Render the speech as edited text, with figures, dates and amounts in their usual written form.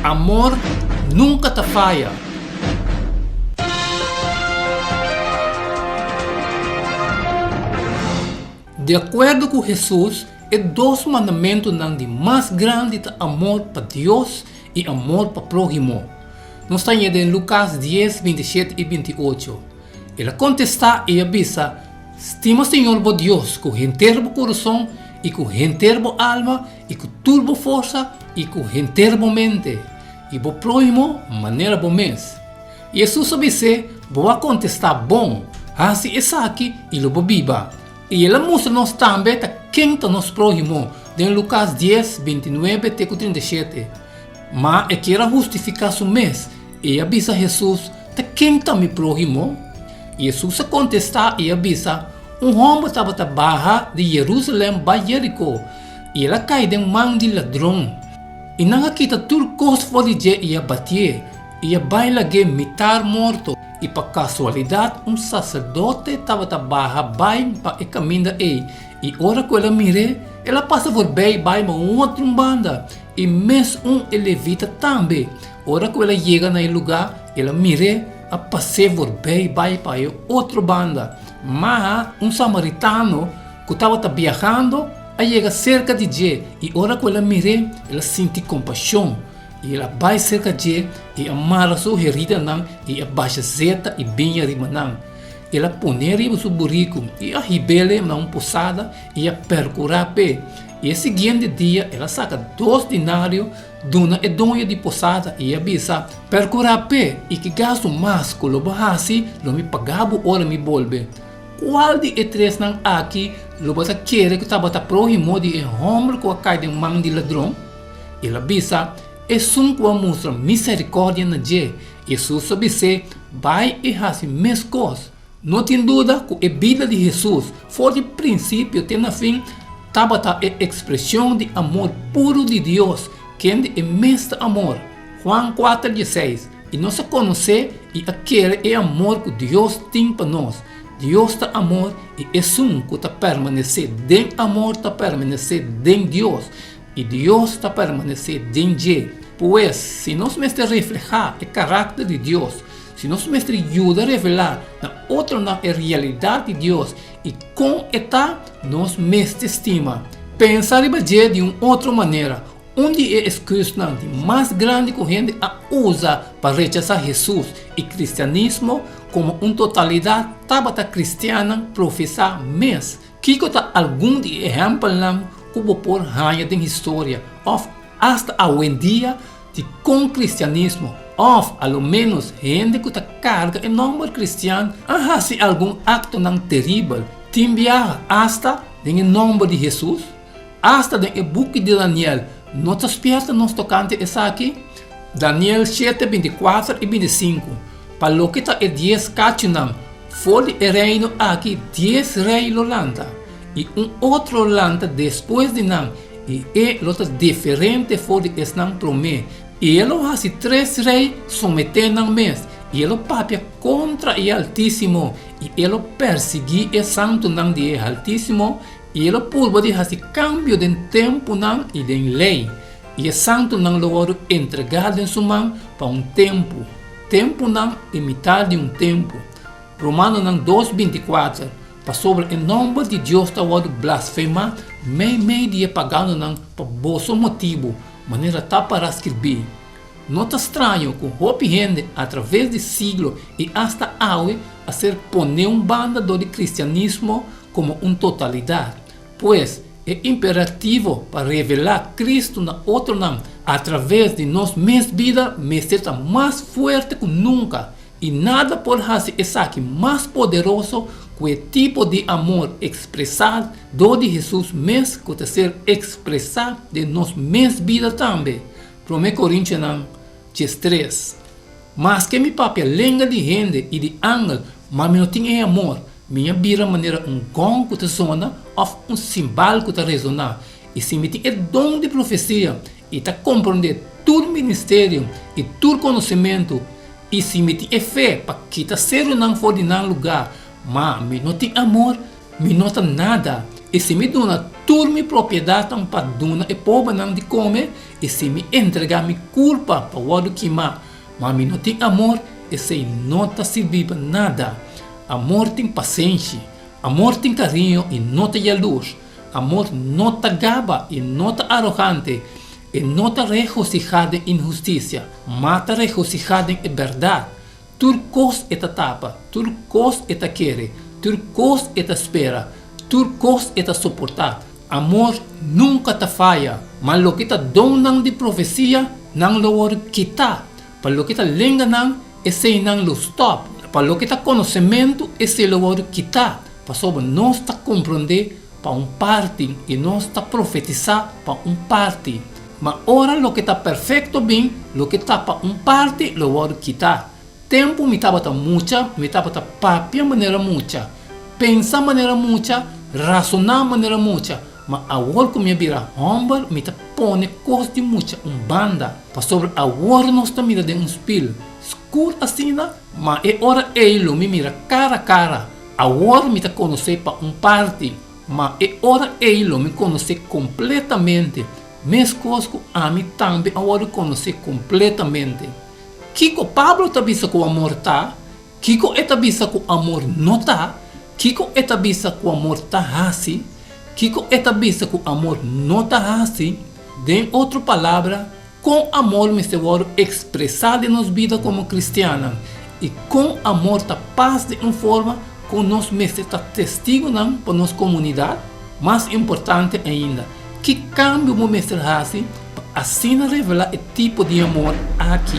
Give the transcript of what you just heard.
Amor nunca te falha. De acordo com Jesus, é dois mandamentos de mais grande de amor para Deus e amor para o prójimo. Nós estamos em Lucas 10, 27 e 28. Ele contesta e avisa: estima Senhor por Deus com inteiro coração e com inteiro alma e com turbo força e com inteiro mente. E por prójimo, maneira bom mês. Jesus avisa: vou contestar bom, assim é aqui e lo biba. E ele mostra-nos também quem está nos próximo, em Lucas 10, 29 até 37. Mas é que era justificar o mês, e avisa Jesus, quem está me próximo? Jesus contesta e avisa, homem estava a barra de Jerusalém para Jericó, e ele cai de mão de ladrão. E não quita tudo coisa fora de e abater, e a baila que mitar morto. E por casualidade, sacerdote estava a barra bem para o caminho e ora que ela mire, ela passa por bem para outra banda. E mesmo levita também. Ora que ela chega no lugar, ela mire, a passar por bem para outra banda. Mas samaritano que estava viajando, chega cerca de Jé. E ora que ela mire, ela sente compaixão. E ela vai cerca de e amarra sua herida e abaixa zeta e bem arriba ela põe arriba seu burrico e a ribele na posada e a percura pé. E seguinte dia ela saca 2 dinários dona e dona de posada e avisa percura pé e que gasto mais que lo bahasi lo me pagava ora me bolbe. Qual de três aqui lo basta querer que estava próximo de homem que cai de mão de ladrão? Ela avisa é um que mostra misericórdia na gente. Jesus sabe se vai e faz mais coisas. Não tem dúvida que a vida de Jesus, foi de princípio até no fim, estava a expressão de amor puro de Deus, que é mestre amor. Juan 4,16. E nós conhecer e aquele é amor que Deus tem para nós. Deus está amor e é um que está permanecer em amor, está permanecer em Deus. E Deus está permanecer em Deus. Pois, se nós mestres reflejar o caráter de Deus, se nós mestres ajuda a revelar na realidade de Deus e com esta nós mestres estima, pensar e bater de uma outra maneira, onde é exclusão mais grande que a gente usa para rechazar Jesus e cristianismo como uma totalidade tabata cristiana professar mês, que está algum de exemplo como por raia da história, ou hasta hoje em dia, de com cristianismo, ou ao menos gente que carga em nome cristiano, se algum acto não terrível, timbia hasta em nome de Jesus, hasta em book de Daniel, notas perto nos tocante essa aqui, Daniel 7, 24 e 25, para lo que está 10 cachinam, foi o reino aqui 10 rei Lolanda. E outro lanta depois de não e outra diferente foi de não promê e ele faz 3 reis someter não mês e ele papia contra o Altíssimo e ele persegui o santo não de Altíssimo e ele pulva de fazer cambio de tempo não e de lei e o santo não lo entregado em sua mão para tempo não e metade de tempo. Romano não 2:24 sobre o nome de Deus está o blasfemar, meio dia pagando não por bom motivo, maneira tá para escrever. Não está estranho que o gente através de siglo e hasta hoje a ser poner banda do cristianismo como uma totalidade, pois é imperativo para revelar Cristo na outro nome através de nossa vida, está mais forte que nunca e nada pode fazer esse aqui mais poderoso que o tipo de amor expressado de Jesus mesmo que está ser expressado de nossa vida também. 1 Coríntios 3. Mas que me papel lenga de gente e de ángel, mas não tem amor, minha vira maneira gong que está zona ou simbal que está resonar. E se me tem dom de profecia e está compreender todo ministério e todo conhecimento e se me tem fé para que está ser não for de nenhum lugar, mas me não tem amor, me não tem nada. E se me dona toda minha propriedade para dona e pobre não de comer, e se me entregar minha culpa para o outro queimar, mas me não tem amor, e se não está servindo nada. Amor tem paciência, amor tem carinho e não tem luz. Amor não está gaba e não está arrogante, e não está regocijado em injustiça, mas está regocijado em verdade. Tudo coisa é tapa, tudo coisa é querer, tudo coisa é espera, tudo coisa é suportar. Amor nunca te falha, mas o que te dona de profecia, não lo quitar. Para o que te lenga não, esse não lo stop. Para o que te conhecimento, esse lo quitar. Para sobre nós está compreender para parte e nós está profetizar para parte. Mas ora o que está perfeito bem, o que está para parte, lo quitar. Tempo me estava mucha, me estava papia maneira mucha, pensar maneira mucha, razonar maneira mucha, mas agora que me vira humble, me está pone coisa de mucha, banda, para sobre agora nós está mira de espelho, escuro assim, mas é hora ele me mira cara a cara, agora me está conhecer para parte, mas é hora ele me conhecer completamente, mesmo coisa que a mim também agora conhecer completamente. Kiko Pablo tabisa com o amor tá, Kiko é tabisa com o amor não tá, Kiko é tabisa com o amor tá assim, Kiko é tabisa com o amor não tá assim. De outra palavra, com amor me se pode expressar de nossa vida como cristiana e com amor tá paz de uma forma que nós me se tá testigo para nossa comunidade. Mais importante ainda, que cambio me se assim, para assim revelar o tipo de amor aqui.